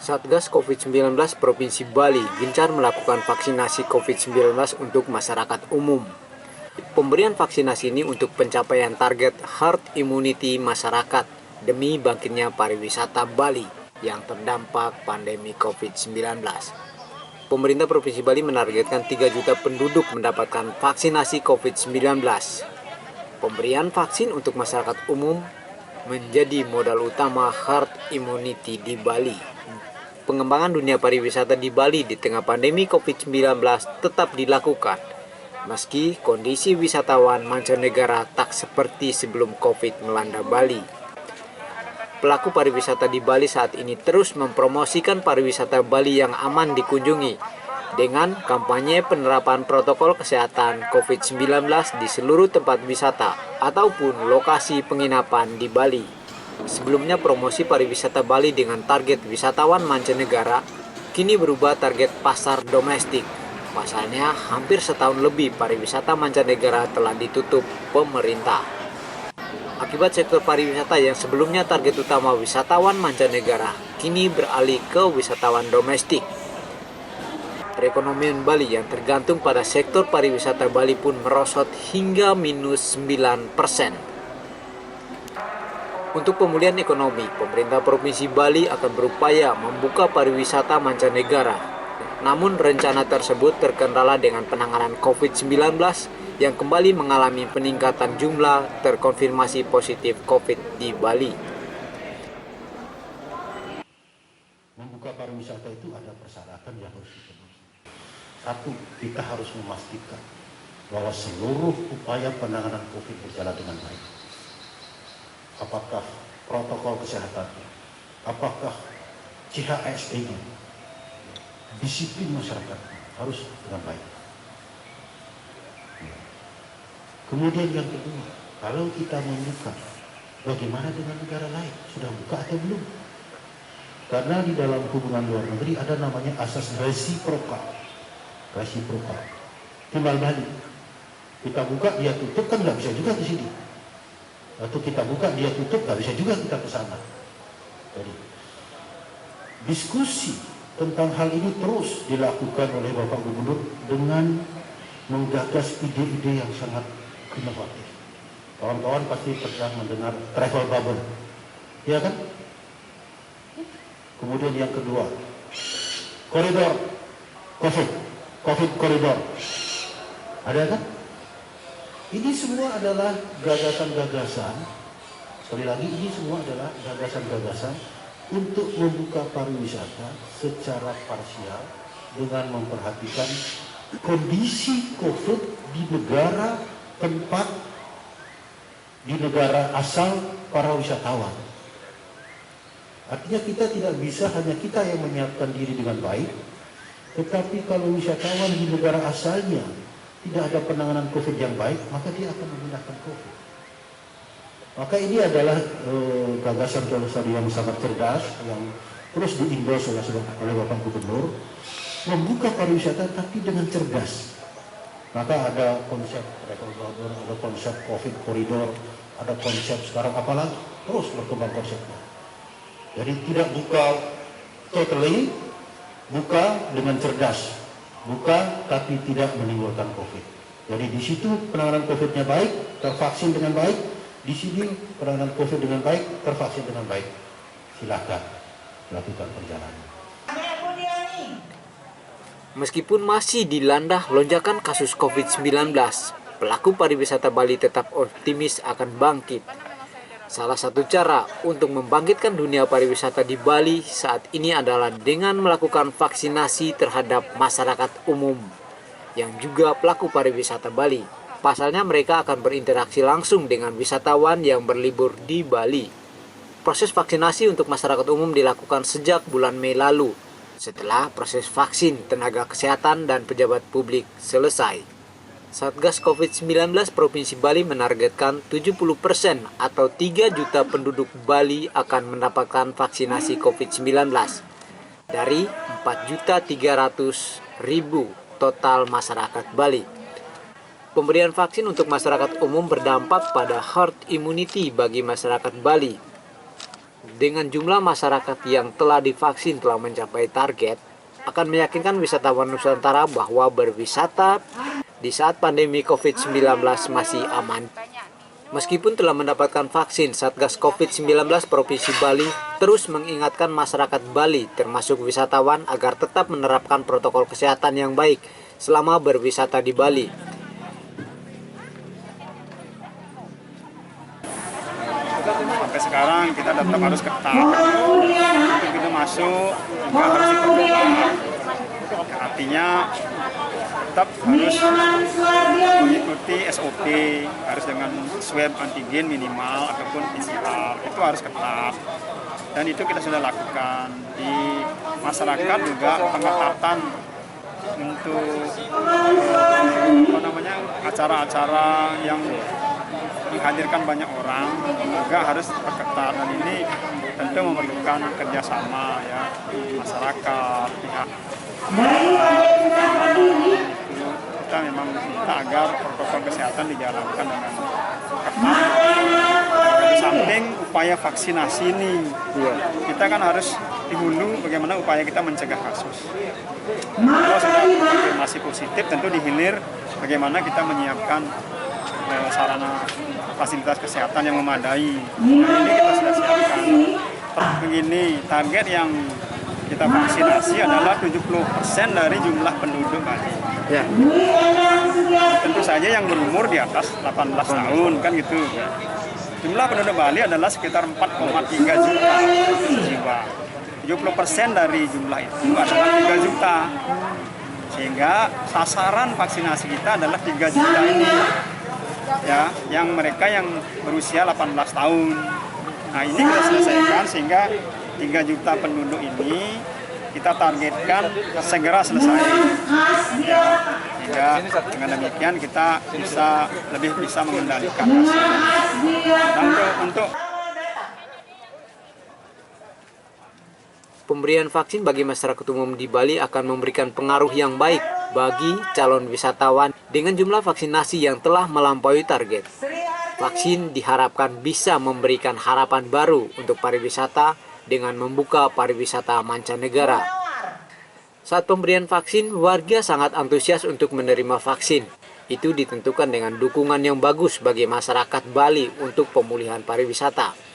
Satgas COVID-19 Provinsi Bali gencar melakukan vaksinasi COVID-19 untuk masyarakat umum. Pemberian vaksinasi ini untuk pencapaian target herd immunity masyarakat demi bangkitnya pariwisata Bali yang terdampak pandemi COVID-19. Pemerintah Provinsi Bali menargetkan 3 juta penduduk mendapatkan vaksinasi COVID-19. Pemberian vaksin untuk masyarakat umum menjadi modal utama herd immunity di Bali. Pengembangan dunia pariwisata di Bali di tengah pandemi COVID-19 tetap dilakukan, meski kondisi wisatawan mancanegara tak seperti sebelum COVID melanda Bali. Pelaku pariwisata di Bali saat ini terus mempromosikan pariwisata Bali yang aman dikunjungi dengan kampanye penerapan protokol kesehatan COVID-19 di seluruh tempat wisata ataupun lokasi penginapan di Bali. Sebelumnya promosi pariwisata Bali dengan target wisatawan mancanegara kini berubah target pasar domestik. Pasalnya hampir setahun lebih pariwisata mancanegara telah ditutup pemerintah. Akibat sektor pariwisata yang sebelumnya target utama wisatawan mancanegara kini beralih ke wisatawan domestik. Perekonomian Bali yang tergantung pada sektor pariwisata Bali pun merosot hingga minus 9%. Untuk pemulihan ekonomi, pemerintah Provinsi Bali akan berupaya membuka pariwisata mancanegara. Namun rencana tersebut terkendala dengan penanganan COVID-19 yang kembali mengalami peningkatan jumlah terkonfirmasi positif COVID di Bali. Membuka pariwisata itu ada persyaratan yang harus dipenuhi. Satu, kita harus memastikan bahwa seluruh upaya penanganan COVID berjalan dengan baik. Apakah protokol kesehatannya, apakah CHSE-nya, disiplin masyarakat harus dengan baik. Kemudian yang kedua, kalau kita membuka, bagaimana dengan negara lain? Sudah buka atau belum? Karena di dalam hubungan luar negeri ada namanya asas resiprokal. Timbal balik. Kita buka, dia tutup, kan nggak bisa juga di sini. Atau kita buka, dia tutup, nggak bisa juga kita ke sana. Jadi, diskusi tentang hal ini terus dilakukan oleh Bapak Gubernur dengan menggagas ide-ide yang sangat inovatif. Kawan-kawan pasti pernah mendengar travel bubble, ya kan? Kemudian yang kedua, koridor COVID koridor, ada kan? Ini semua adalah gagasan-gagasan, sekali lagi ini semua adalah gagasan-gagasan untuk membuka pariwisata secara parsial dengan memperhatikan kondisi COVID di negara tempat, di negara asal para wisatawan. Artinya kita tidak bisa hanya kita yang menyiapkan diri dengan baik, tetapi kalau wisatawan di negara asalnya tidak ada penanganan COVID yang baik, maka dia akan menggunakan COVID. Maka ini adalah gagasan-gagasan yang sangat cerdas, yang terus diindos oleh Bapak Gubernur, membuka pariwisata tapi dengan cerdas. Maka ada konsep travel bubble, ada konsep COVID koridor, ada konsep sekarang apalagi, terus berkembang konsepnya. Jadi tidak buka totally, buka dengan cerdas. Buka tapi tidak menimbulkan COVID. Jadi di situ penanganan COVID-nya baik, tervaksin dengan baik. Di sini penanganan COVID dengan baik, tervaksin dengan baik. Silakan lakukan perjalanan. Meskipun masih dilanda lonjakan kasus COVID-19, pelaku pariwisata Bali tetap optimis akan bangkit. Salah satu cara untuk membangkitkan dunia pariwisata di Bali saat ini adalah dengan melakukan vaksinasi terhadap masyarakat umum yang juga pelaku pariwisata Bali. Pasalnya mereka akan berinteraksi langsung dengan wisatawan yang berlibur di Bali. Proses vaksinasi untuk masyarakat umum dilakukan sejak bulan Mei lalu, setelah proses vaksin tenaga kesehatan dan pejabat publik selesai. Satgas COVID-19 Provinsi Bali menargetkan 70% atau 3 juta penduduk Bali akan mendapatkan vaksinasi COVID-19 dari 4.300.000 total masyarakat Bali. Pemberian vaksin untuk masyarakat umum berdampak pada herd immunity bagi masyarakat Bali. dengan jumlah masyarakat yang telah divaksin telah mencapai target, akan meyakinkan wisatawan Nusantara bahwa berwisata di saat pandemi COVID-19 masih aman. Meskipun telah mendapatkan vaksin, Satgas COVID-19 Provinsi Bali terus mengingatkan masyarakat Bali, termasuk wisatawan, agar tetap menerapkan protokol kesehatan yang baik selama berwisata di Bali. Sampai sekarang kita tetap harus ketat. Begitu masuk juga harus diperketat. Artinya tetap harus mengikuti SOP, harus dengan swab antigen minimal ataupun PCR, itu harus ketat. Dan itu kita sudah lakukan. Di masyarakat juga pengetatan untuk acara-acara yang menghadirkan banyak orang juga harus diperketat, dan ini tentu memerlukan kerjasama ya masyarakat, pihak kita memang minta agar protokol kesehatan dijalankan dengan ketat. Di samping upaya vaksinasi ini, kita kan harus di hulu bagaimana upaya kita mencegah kasus. Kalau sudah konfirmasi positif, tentu di hilir bagaimana kita menyiapkan sarana fasilitas kesehatan yang memadai. Nah, ini kita sudah siapkan. Begini, target yang kita vaksinasi adalah 70% dari jumlah penduduk Bali. Ya. Tentu saja yang berumur di atas 18 tahun kan gitu. Jumlah penduduk Bali adalah sekitar 4,3 juta jiwa. 70% dari jumlah itu adalah 3 juta. Sehingga sasaran vaksinasi kita adalah 3 juta ini. Ya, yang mereka yang berusia 18 tahun. Nah, ini kita selesaikan sehingga 3 juta penduduk ini kita targetkan segera selesai. Ya, sehingga dengan demikian kita lebih bisa mengendalikan kasus. Dan untuk Pemberian vaksin bagi masyarakat umum di Bali akan memberikan pengaruh yang baik bagi calon wisatawan dengan jumlah vaksinasi yang telah melampaui target. Vaksin diharapkan bisa memberikan harapan baru untuk pariwisata dengan membuka pariwisata mancanegara. Saat pemberian vaksin, warga sangat antusias untuk menerima vaksin. Itu ditentukan dengan dukungan yang bagus bagi masyarakat Bali untuk pemulihan pariwisata.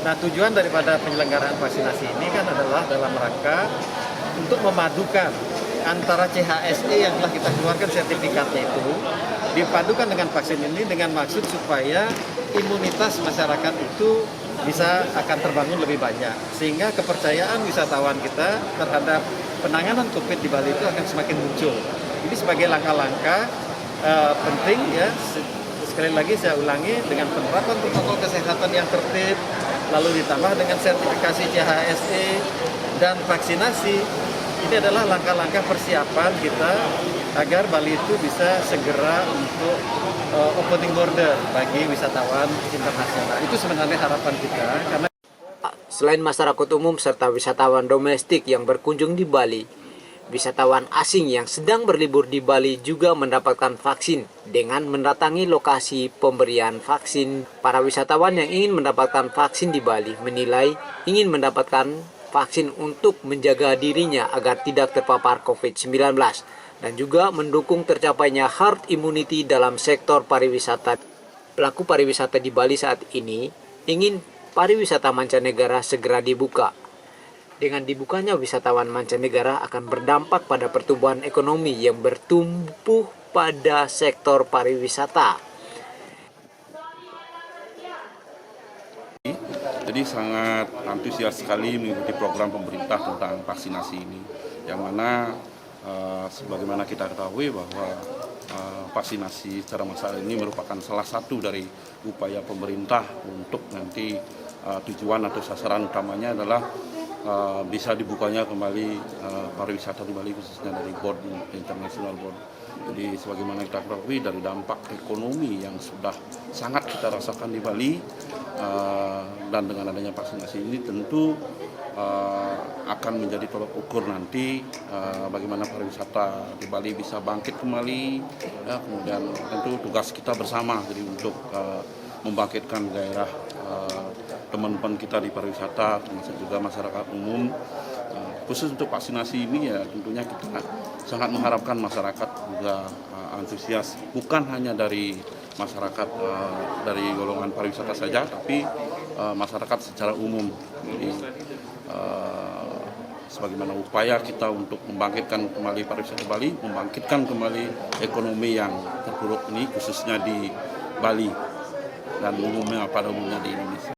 Nah, tujuan daripada penyelenggaraan vaksinasi ini kan adalah dalam rangka untuk memadukan antara CHSE yang telah kita keluarkan sertifikatnya itu, dipadukan dengan vaksin ini dengan maksud supaya imunitas masyarakat itu bisa akan terbangun lebih banyak. Sehingga kepercayaan wisatawan kita terhadap penanganan COVID di Bali itu akan semakin muncul. Ini sebagai langkah-langkah penting ya. Sekali lagi saya ulangi, dengan penerapan protokol kesehatan yang tertib, lalu ditambah dengan sertifikasi CHSE dan vaksinasi, ini adalah langkah-langkah persiapan kita agar Bali itu bisa segera untuk opening border bagi wisatawan internasional. Itu sebenarnya harapan kita. Karena selain masyarakat umum serta wisatawan domestik yang berkunjung di Bali, wisatawan asing yang sedang berlibur di Bali juga mendapatkan vaksin dengan mendatangi lokasi pemberian vaksin. Para wisatawan yang ingin mendapatkan vaksin di Bali menilai ingin mendapatkan vaksin untuk menjaga dirinya agar tidak terpapar COVID-19 dan juga mendukung tercapainya herd immunity dalam sektor pariwisata. Pelaku pariwisata di Bali saat ini ingin pariwisata mancanegara segera dibuka. Dengan dibukanya wisatawan mancanegara akan berdampak pada pertumbuhan ekonomi yang bertumbuh pada sektor pariwisata. Jadi sangat antusias sekali mengikuti program pemerintah tentang vaksinasi ini, yang mana sebagaimana kita ketahui bahwa vaksinasi secara massal ini merupakan salah satu dari upaya pemerintah untuk nanti tujuan atau sasaran utamanya adalah bisa dibukanya kembali pariwisata di Bali, khususnya dari board international board. Jadi sebagaimana kita ketahui dari dampak ekonomi yang sudah sangat kita rasakan di Bali, dan dengan adanya vaksinasi ini tentu akan menjadi tolak ukur nanti bagaimana pariwisata di Bali bisa bangkit kembali, ya, kemudian tentu tugas kita bersama jadi untuk membangkitkan gairah teman-teman kita di pariwisata termasuk juga masyarakat umum. Khusus untuk vaksinasi ini ya tentunya kita sangat mengharapkan masyarakat juga antusias, bukan hanya dari masyarakat dari golongan pariwisata saja, tapi masyarakat secara umum. Jadi sebagaimana upaya kita untuk membangkitkan kembali pariwisata Bali, membangkitkan kembali ekonomi yang terpuruk ini khususnya di Bali dan pada umumnya di Indonesia.